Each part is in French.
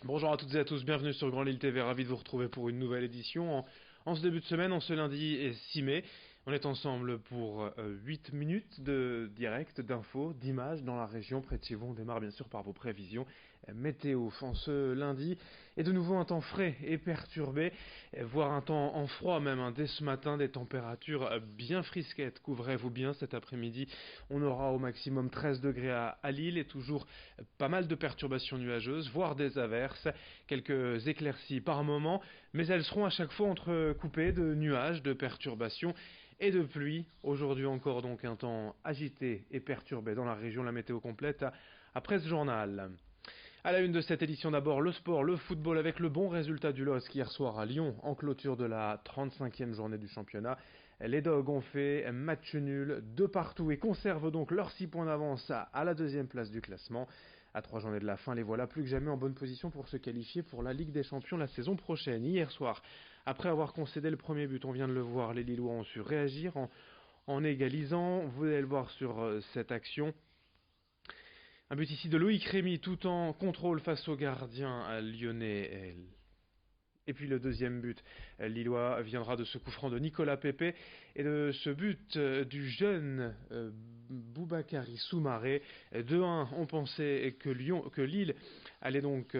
Bonjour à toutes et à tous, bienvenue sur Grand Lille TV, ravi de vous retrouver pour une nouvelle édition. En ce début de semaine, en ce lundi 6 mai, on est ensemble pour 8 minutes de direct, d'infos, d'images dans la région près de chez vous. On démarre bien sûr par vos prévisions météo. En ce lundi, et de nouveau un temps frais et perturbé, voire un temps en froid même, dès ce matin, des températures bien frisquettes. Couvrez-vous bien cet après-midi, on aura au maximum 13 degrés à Lille et toujours pas mal de perturbations nuageuses, voire des averses, quelques éclaircies par moment, mais elles seront à chaque fois entrecoupées de nuages, de perturbations et de pluie. Aujourd'hui encore donc un temps agité et perturbé dans la région. La météo complète après ce journal. À la une de cette édition, d'abord le sport, le football avec le bon résultat du LOSC hier soir à Lyon en clôture de la 35e journée du championnat. Les Dogs ont fait match nul de partout et conservent donc leurs 6 points d'avance à la deuxième place du classement. À 3 journées de la fin, les voilà plus que jamais en bonne position pour se qualifier pour la Ligue des Champions la saison prochaine. Hier soir, après avoir concédé le premier but, on vient de le voir, les Lillois ont su réagir en égalisant. Vous allez le voir sur cette action. Un but ici de Loïc Rémy tout en contrôle face au gardien lyonnais. Et puis le deuxième but lillois viendra de ce coup franc de Nicolas Pepe et de ce but du jeune Boubakary Soumaré. 2-1, on pensait que Lille allait donc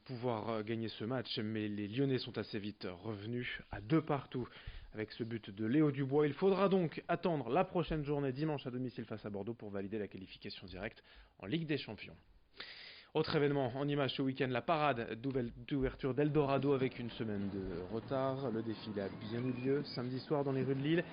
pouvoir gagner ce match, mais les Lyonnais sont assez vite revenus à 2 partout avec ce but de Léo Dubois. Il faudra donc attendre la prochaine journée dimanche à domicile face à Bordeaux pour valider la qualification directe en Ligue des Champions. Autre événement en image ce week-end, la parade d'ouverture d'Eldorado avec une semaine de retard. Le défilé a bien eu lieu samedi soir dans les rues de Lille.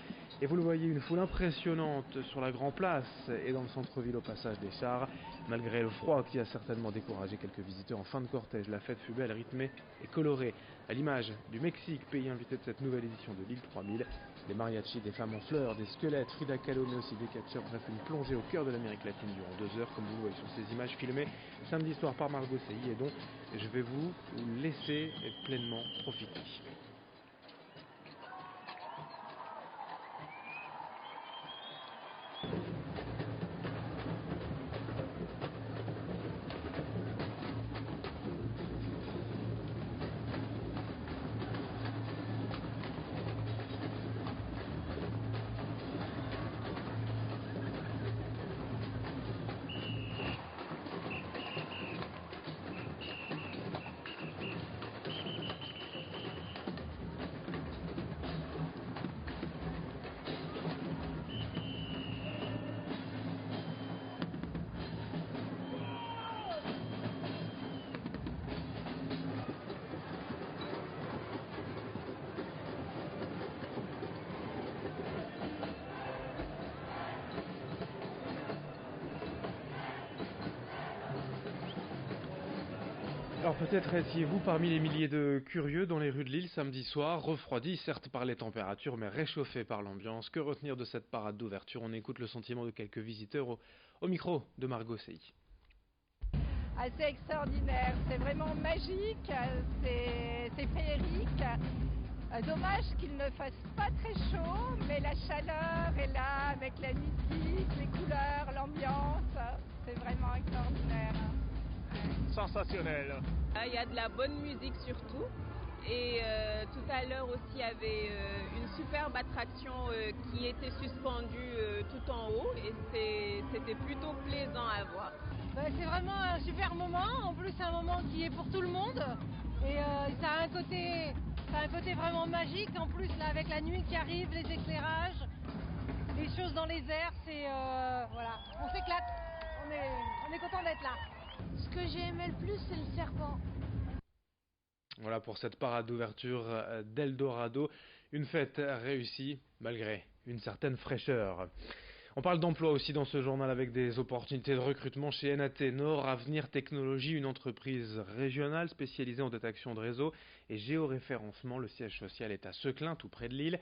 Et vous le voyez, une foule impressionnante sur la Grand Place et dans le centre-ville au passage des Chars. Malgré le froid qui a certainement découragé quelques visiteurs en fin de cortège, la fête fut belle, rythmée et colorée. À l'image du Mexique, pays invité de cette nouvelle édition de Lille 3000. Des mariachis, des femmes en fleurs, des squelettes, Frida Kahlo, mais aussi des catcheurs. Bref, une plongée au cœur de l'Amérique latine durant 2 heures, comme vous le voyez sur ces images filmées samedi soir par Margot Sey, et dont je vais vous laisser pleinement profiter. Alors peut-être étiez-vous parmi les milliers de curieux dans les rues de Lille samedi soir, refroidis certes par les températures mais réchauffés par l'ambiance. Que retenir de cette parade d'ouverture? On écoute le sentiment de quelques visiteurs au micro de Margot Sey. Assez extraordinaire, c'est vraiment magique, c'est féerique. Dommage qu'il ne fasse pas très chaud, mais la chaleur est là avec la musique, les couleurs, l'ambiance, c'est vraiment extraordinaire. Sensationnel. Il y a de la bonne musique surtout. Et tout à l'heure aussi, il y avait une superbe attraction qui était suspendue tout en haut. Et c'était plutôt plaisant à voir. C'est vraiment un super moment. En plus, c'est un moment qui est pour tout le monde. Et ça a un côté vraiment magique. En plus, là, avec la nuit qui arrive, les éclairages, les choses dans les airs, voilà, on s'éclate. On est content d'être là. Ce que j'ai aimé le plus, c'est le serpent. Voilà pour cette parade d'ouverture d'Eldorado, une fête réussie malgré une certaine fraîcheur. On parle d'emploi aussi dans ce journal avec des opportunités de recrutement chez NAT Nord, Avenir Technologies, une entreprise régionale spécialisée en détection de réseau et géoréférencement. Le siège social est à Seclin, tout près de Lille.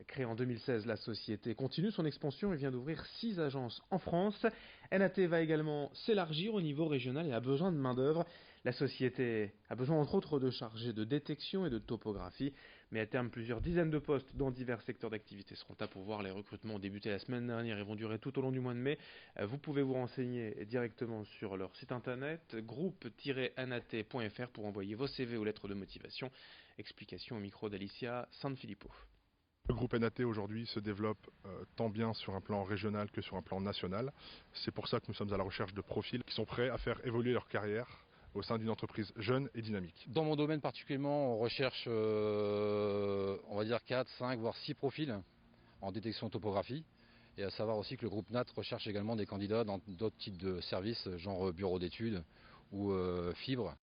Créée en 2016, la société continue son expansion et vient d'ouvrir 6 agences en France. NAT va également s'élargir au niveau régional et a besoin de main-d'œuvre. La société a besoin entre autres de chargés de détection et de topographie, mais à terme plusieurs dizaines de postes dans divers secteurs d'activité seront à pourvoir. Les recrutements ont débuté la semaine dernière et vont durer tout au long du mois de mai. Vous pouvez vous renseigner directement sur leur site internet groupe-anate.fr pour envoyer vos CV ou lettres de motivation. Explication au micro d'Alicia Sanfilippo. Le groupe NAT aujourd'hui se développe tant bien sur un plan régional que sur un plan national. C'est pour ça que nous sommes à la recherche de profils qui sont prêts à faire évoluer leur carrière au sein d'une entreprise jeune et dynamique. Dans mon domaine particulièrement, on recherche on va dire 4, 5, voire 6 profils en détection topographie. Et à savoir aussi que le groupe NAT recherche également des candidats dans d'autres types de services, genre bureau d'études ou fibre.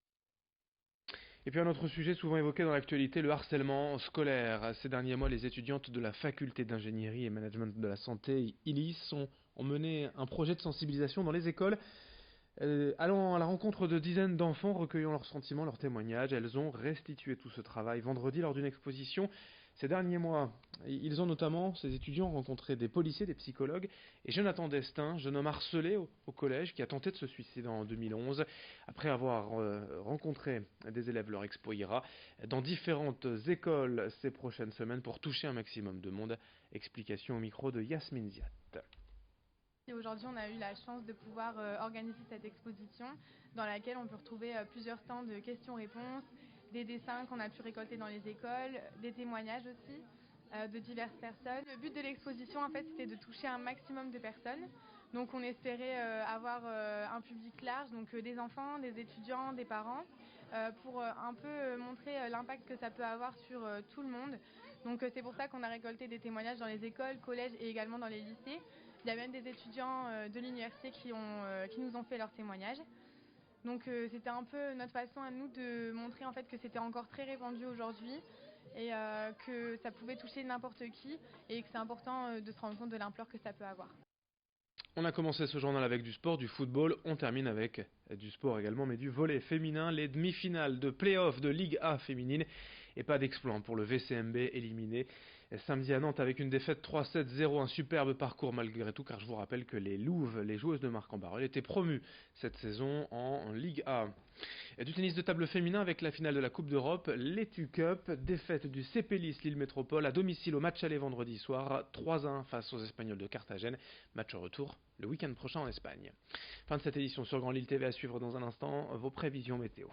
Et puis un autre sujet souvent évoqué dans l'actualité, le harcèlement scolaire. Ces derniers mois, les étudiantes de la faculté d'ingénierie et management de la santé, ILIS, ont mené un projet de sensibilisation dans les écoles, allant à la rencontre de dizaines d'enfants, recueillant leurs sentiments, leurs témoignages. Elles ont restitué tout ce travail vendredi lors d'une exposition. Ces derniers mois, ils ont notamment, ces étudiants, rencontré des policiers, des psychologues, et Jonathan Destin, jeune homme harcelé au collège, qui a tenté de se suicider en 2011. Après avoir rencontré des élèves, leur expo ira dans différentes écoles ces prochaines semaines pour toucher un maximum de monde. Explication au micro de Yasmine Ziat. Aujourd'hui, on a eu la chance de pouvoir organiser cette exposition dans laquelle on peut retrouver plusieurs stands de questions-réponses, des dessins qu'on a pu récolter dans les écoles, des témoignages aussi de diverses personnes. Le but de l'exposition, en fait, c'était de toucher un maximum de personnes. Donc on espérait avoir un public large, donc des enfants, des étudiants, des parents, pour un peu montrer l'impact que ça peut avoir sur tout le monde. Donc c'est pour ça qu'on a récolté des témoignages dans les écoles, collèges et également dans les lycées. Il y a même des étudiants de l'université qui nous ont fait leurs témoignages. Donc c'était un peu notre façon à nous de montrer en fait que c'était encore très répandu aujourd'hui et que ça pouvait toucher n'importe qui et que c'est important de se rendre compte de l'ampleur que ça peut avoir. On a commencé ce journal avec du sport, du football, on termine avec du sport également, mais du volley féminin, les demi-finales de play-off de Ligue A féminine et pas d'exploit pour le VCMB éliminé samedi à Nantes avec une défaite 3-7-0, un superbe parcours malgré tout, car je vous rappelle que les Louves, les joueuses de Marc-en-Barœul, étaient promues cette saison en Ligue A. Et du tennis de table féminin avec la finale de la Coupe d'Europe, l'Etu Cup, défaite du CPLIS Lille Métropole à domicile au match aller vendredi soir, 3-1 face aux Espagnols de Carthagène, match retour le week-end prochain en Espagne. Fin de cette édition sur Grand Lille TV, à suivre dans un instant vos prévisions météo.